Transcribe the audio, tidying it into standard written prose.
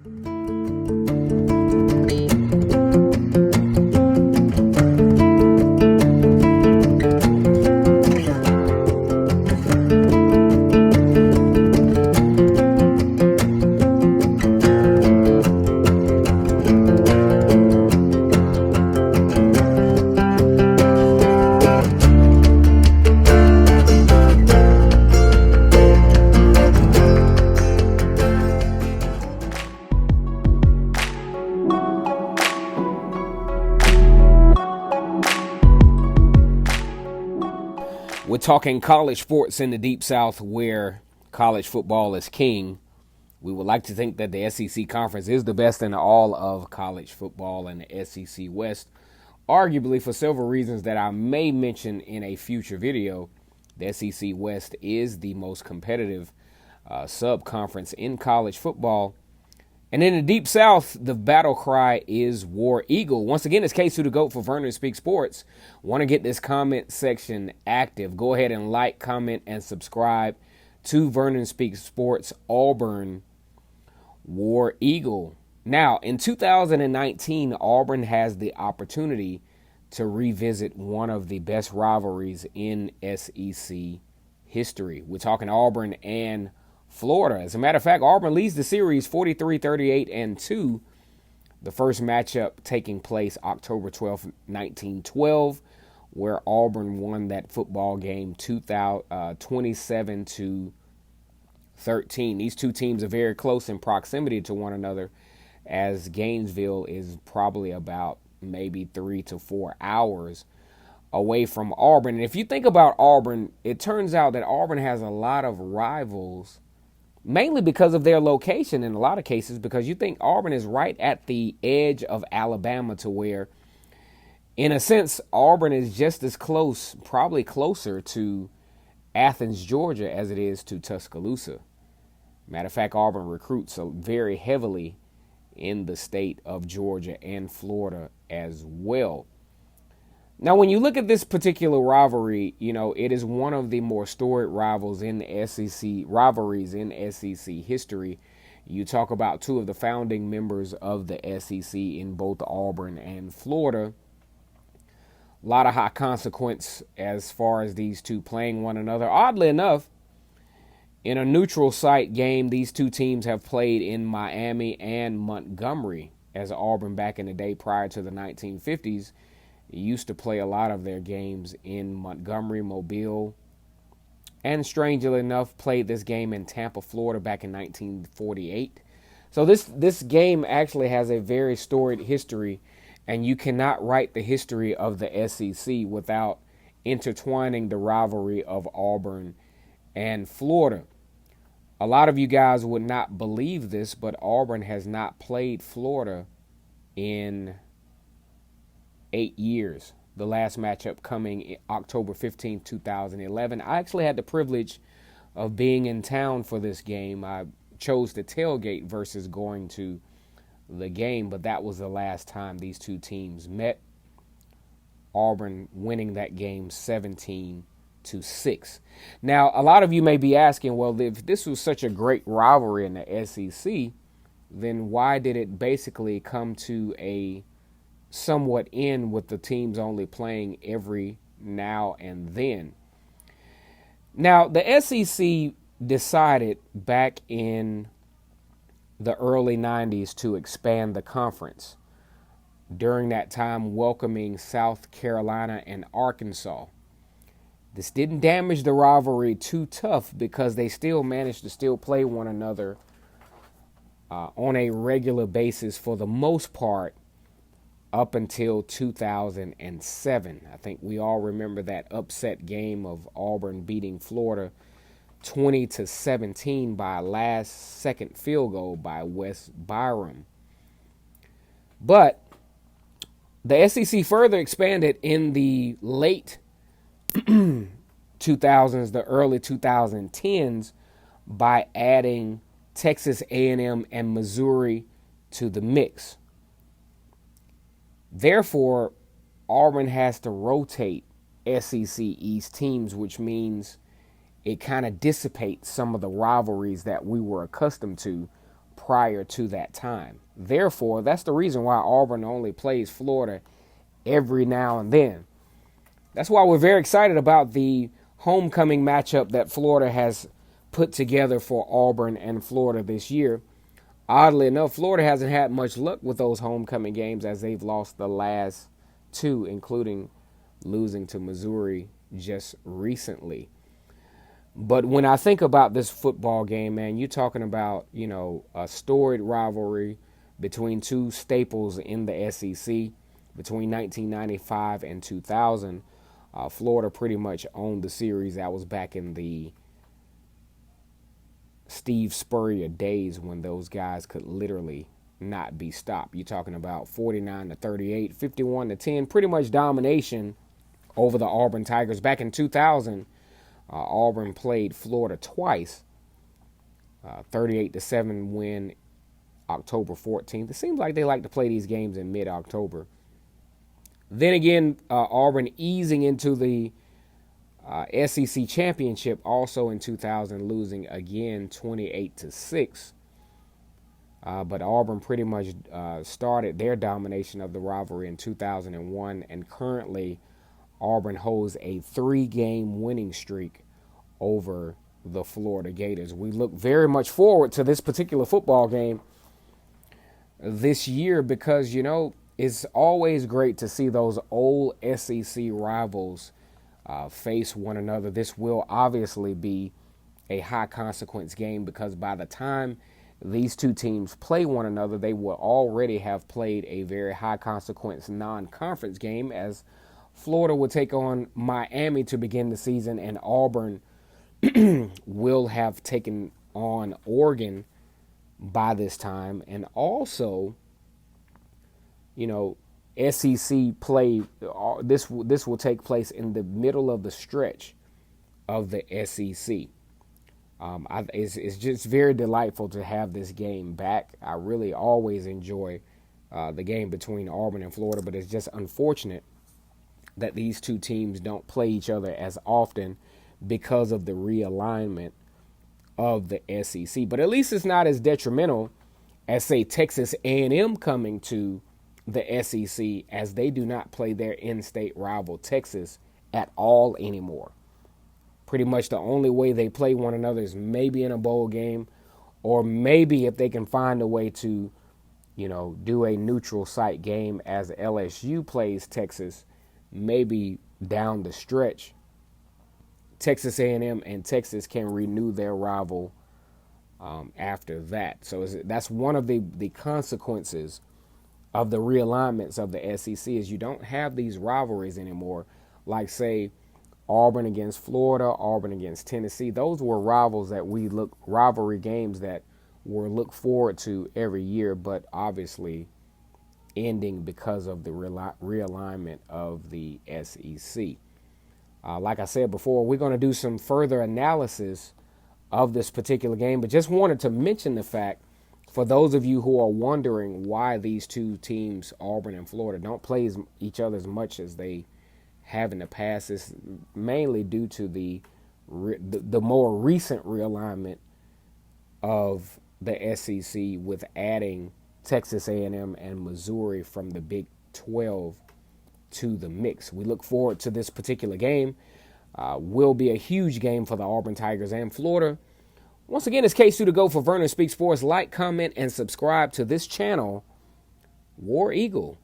We're talking college sports in the Deep South where college football is king. We would like to think that the SEC conference is the best in all of college football and the SEC West. Arguably, for several reasons that I may mention in a future video, the SEC West is the most competitive sub-conference in college football. And in the Deep South, the battle cry is War Eagle. Once again, it's Case Who the GOAT for Vernon Speaks Sports. Want to get this comment section active. Go ahead and like, comment, and subscribe to Vernon Speaks Sports Auburn War Eagle. Now, in 2019, Auburn has the opportunity to revisit one of the best rivalries in SEC history. We're talking Auburn and Florida. As a matter of fact, Auburn leads the series 43-38-2. The first matchup taking place October 12, 1912, where Auburn won that football game 27-13. These two teams are very close in proximity to one another, as Gainesville is probably about maybe 3 to 4 hours away from Auburn. And if you think about Auburn, it turns out that Auburn has a lot of rivals, mainly because of their location in a lot of cases, because you think Auburn is right at the edge of Alabama, to where, in a sense, Auburn is just as close, probably closer to Athens, Georgia, as it is to Tuscaloosa. Matter of fact, Auburn recruits very heavily in the state of Georgia and Florida as well. Now, when you look at this particular rivalry, it is one of the more storied rivalries in SEC history. You talk about two of the founding members of the SEC in both Auburn and Florida. A lot of high consequence as far as these two playing one another. Oddly enough, in a neutral site game, these two teams have played in Miami and Montgomery, as Auburn back in the day prior to the 1950s. Used to play a lot of their games in Montgomery, Mobile, and strangely enough, played this game in Tampa, Florida back in 1948. So this game actually has a very storied history, and you cannot write the history of the SEC without intertwining the rivalry of Auburn and Florida. A lot of you guys would not believe this, but Auburn has not played Florida in 8 years. The last matchup coming October 15, 2011. I actually had the privilege of being in town for this game. I chose to tailgate versus going to the game, but that was the last time these two teams met. Auburn winning that game 17-6. Now, a lot of you may be asking, well, if this was such a great rivalry in the SEC, then why did it basically come to a somewhat end with the teams only playing every now and then? Now, the SEC decided back in the early 90s to expand the conference. During that time, welcoming South Carolina and Arkansas. This didn't damage the rivalry too tough because they still managed to still play one another on a regular basis for the most part up until 2007. I think we all remember that upset game of Auburn beating Florida 20-17 by a last-second field goal by Wes Byram. But the SEC further expanded in the late 2000s, the early 2010s, by adding Texas A&M and Missouri to the mix. Therefore, Auburn has to rotate SEC East teams, which means it kind of dissipates some of the rivalries that we were accustomed to prior to that time. Therefore, that's the reason why Auburn only plays Florida every now and then. That's why we're very excited about the homecoming matchup that Florida has put together for Auburn and Florida this year. Oddly enough, Florida hasn't had much luck with those homecoming games as they've lost the last two, including losing to Missouri just recently. But when I think about this football game, man, you're talking about, a storied rivalry between two staples in the SEC between 1995 and 2000. Florida pretty much owned the series. That was back in the Steve Spurrier days when those guys could literally not be stopped. You're talking about 49-38, 51-10, pretty much domination over the Auburn Tigers. Back in 2000, Auburn played Florida twice. 38-7 win October 14th. It seems like they like to play these games in mid-October. Then again, Auburn easing into the SEC championship also in 2000, losing again 28-6. But Auburn pretty much started their domination of the rivalry in 2001, and currently Auburn holds a 3-game winning streak over the Florida Gators. We look very much forward to this particular football game this year because, it's always great to see those old SEC rivals face one another. This will obviously be a high consequence game because by the time these two teams play one another, they will already have played a very high consequence non-conference game, as Florida will take on Miami to begin the season, and Auburn will have taken on Oregon by this time. And also, SEC play, this will take place in the middle of the stretch of the SEC. It's just very delightful to have this game back. I really always enjoy the game between Auburn and Florida, but it's just unfortunate that these two teams don't play each other as often because of the realignment of the SEC. But at least it's not as detrimental as, say, Texas A&M coming to the SEC, as they do not play their in-state rival Texas at all anymore. Pretty much the only way they play one another is maybe in a bowl game, or maybe if they can find a way to, do a neutral site game as LSU plays Texas, maybe down the stretch, Texas A&M and Texas can renew their rival after that. So that's one of the consequences of the realignments of the SEC is you don't have these rivalries anymore, like, say, Auburn against Florida, Auburn against Tennessee. Those were rivalry games that were looked forward to every year, but obviously ending because of the realignment of the SEC. Like I said before, we're going to do some further analysis of this particular game, but just wanted to mention the fact, for those of you who are wondering why these two teams, Auburn and Florida, don't play each other as much as they have in the past, is mainly due to the more recent realignment of the SEC, with adding Texas A&M and Missouri from the Big 12 to the mix. We look forward to this particular game. Will be a huge game for the Auburn Tigers and Florida. Once again, it's K2 to go for Vernon Speaks Sports. Like, comment, and subscribe to this channel. War Eagle.